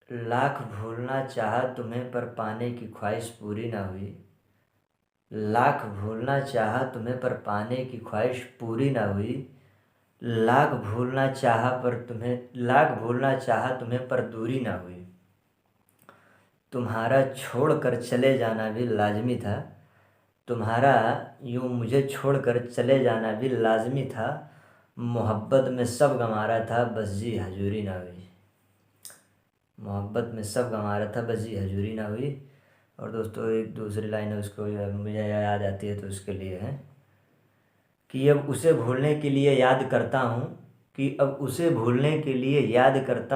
लाख भूलना चाहा तुम्हें पर पाने की ख्वाहिश पूरी ना हुई। लाख भूलना चाहा तुम्हें पर पाने की ख्वाहिश पूरी ना हुई। लाख भूलना चाहा तुम्हें पर दूरी ना हुई। तुम्हारा छोड़ कर चले जाना भी लाज़मी था। तुम्हारा यूँ मुझे छोड़ कर चले जाना भी लाज़मी था। मोहब्बत में सब गँवा रहा था बस जी हजूरी ना हुई। मोहब्बत में सब गँवा रहा था बस जी हजूरी ना हुई। और दोस्तों एक दूसरी लाइन है, उसको मुझे याद आती है तो उसके लिए है कि अब उसे भूलने के लिए याद करता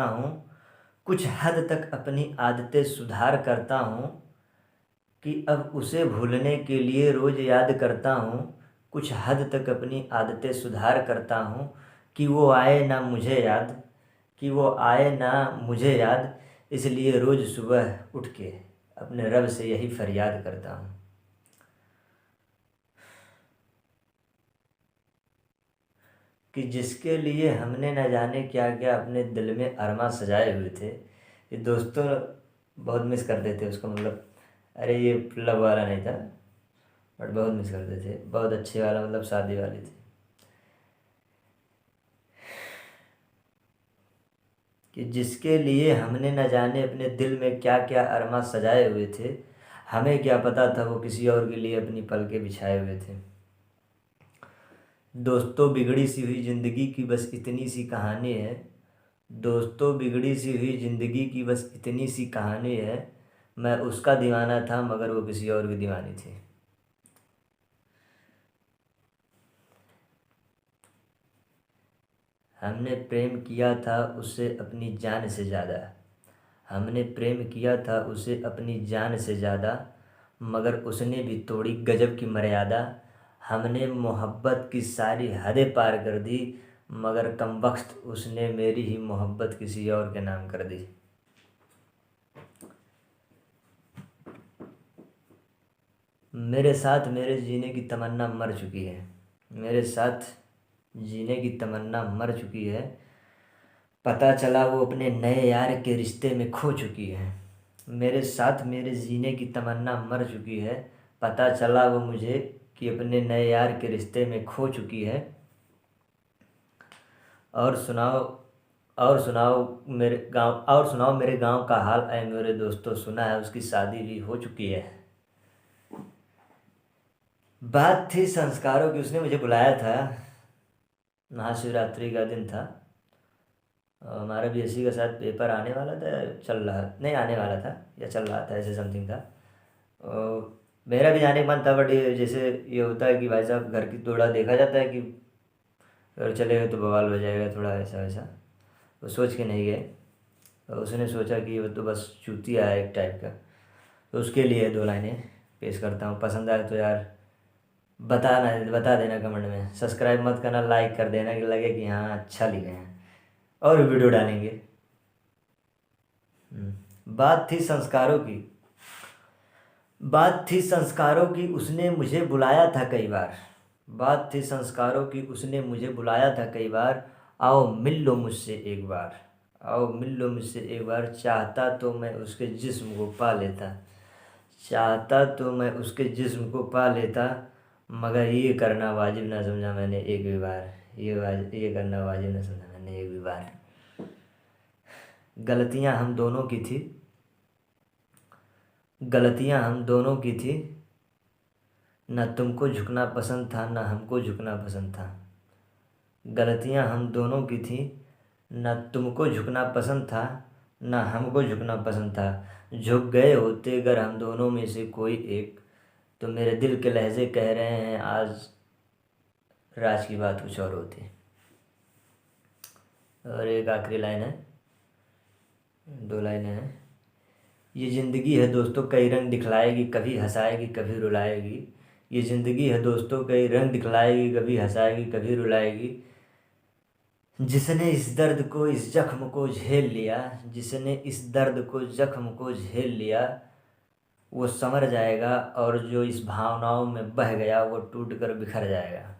हूँ। कुछ हद तक अपनी आदतें सुधार करता हूँ। कि अब उसे भूलने के लिए रोज़ याद करता हूँ। कुछ हद तक अपनी आदतें सुधार करता हूँ। कि वो आए ना मुझे याद इसलिए रोज़ सुबह उठ के अपने रब से यही फरियाद करता हूँ कि जिसके लिए हमने न जाने क्या क्या अपने दिल में अरमा सजाए हुए थे। ये दोस्तों बहुत मिस करते थे उसको, मतलब अरे ये लव वाला नहीं था बट बहुत मिस करते थे। बहुत अच्छे वाला, मतलब शादी वाली थी। कि जिसके लिए हमने न जाने अपने दिल में क्या क्या अरमा सजाए हुए थे। हमें क्या पता था वो किसी और के लिए अपनी पलकें बिछाए हुए थे। दोस्तों बिगड़ी सी हुई ज़िंदगी की बस इतनी सी कहानी है। दोस्तों बिगड़ी सी हुई ज़िंदगी की बस इतनी सी कहानी है। मैं उसका दीवाना था मगर वो किसी और की दीवानी थी। हमने प्रेम किया था उससे अपनी जान से ज़्यादा। हमने प्रेम किया था उसे अपनी जान से ज़्यादा। मगर उसने भी तोड़ी गजब की मर्यादा। हमने मोहब्बत की सारी हदें पार कर दी। मगर कमबख्त उसने मेरी ही मोहब्बत किसी और के नाम कर दी। मेरे साथ मेरे जीने की तमन्ना मर चुकी है। मेरे साथ जीने की तमन्ना मर चुकी है। पता चला वो अपने नए यार के रिश्ते में खो चुकी है। मेरे साथ मेरे जीने की तमन्ना मर चुकी है। पता चला वो मुझे कि अपने नए यार के रिश्ते में खो चुकी है। और सुनाओ और सुनाओ मेरे गांव का हाल ऐ मेरे दोस्तों, सुना है उसकी शादी भी हो चुकी है। बात थी संस्कारों की, उसने मुझे बुलाया था। महाशिवरात्रि का दिन था। हमारा बीएससी का शायद पेपर आने वाला था, नहीं आने वाला था या चल रहा था, ऐसे समथिंग था। मेरा भी जाने का मन था बट ये जैसे ये होता है कि भाई साहब घर की थोड़ा देखा जाता है कि अगर चले गए तो बवाल हो जाएगा, थोड़ा ऐसा वैसा, तो सोच के नहीं गए। तो उसने सोचा कि वो तो बस चूतिया है एक टाइप का। तो उसके लिए 2 लाइनें पेश करता हूँ। पसंद आए तो यार बता देना कमेंट में। सब्सक्राइब मत करना, लाइक कर देना कि लगे कि हाँ अच्छा लिखे हैं और वीडियो डालेंगे। बात थी संस्कारों की। बात थी संस्कारों की उसने मुझे बुलाया था कई बार। बात थी संस्कारों की उसने मुझे बुलाया था कई बार। आओ मिल लो मुझसे एक बार। आओ मिल लो मुझसे एक बार। चाहता तो मैं उसके जिस्म को पा लेता। चाहता तो मैं उसके जिस्म को पा लेता। मगर ये करना वाजिब ना समझा मैंने एक भी बार। ये करना वाजिब ना समझा मैंने एक भी बार। गलतियाँ हम दोनों की थी। गलतियाँ हम दोनों की थी। न तुमको झुकना पसंद था न हमको झुकना पसंद था। गलतियाँ हम दोनों की थी। न तुमको झुकना पसंद था न हमको झुकना पसंद था। झुक गए होते अगर हम दोनों में से कोई एक, तो मेरे दिल के लहजे कह रहे हैं आज राज की बात कुछ और होती। और एक आखिरी लाइन है, 2 लाइनें हैं। ये ज़िंदगी है दोस्तों कई रंग दिखलाएगी, कभी हंसाएगी कभी रुलाएगी। ये ज़िंदगी है दोस्तों कई रंग दिखलाएगी, कभी हंसाएगी कभी रुलाएगी। जिसने इस दर्द को इस जख्म को झेल लिया, जिसने इस दर्द को जख्म को झेल लिया, वो संवर जाएगा। और जो इस भावनाओं में बह गया वो टूट कर बिखर जाएगा।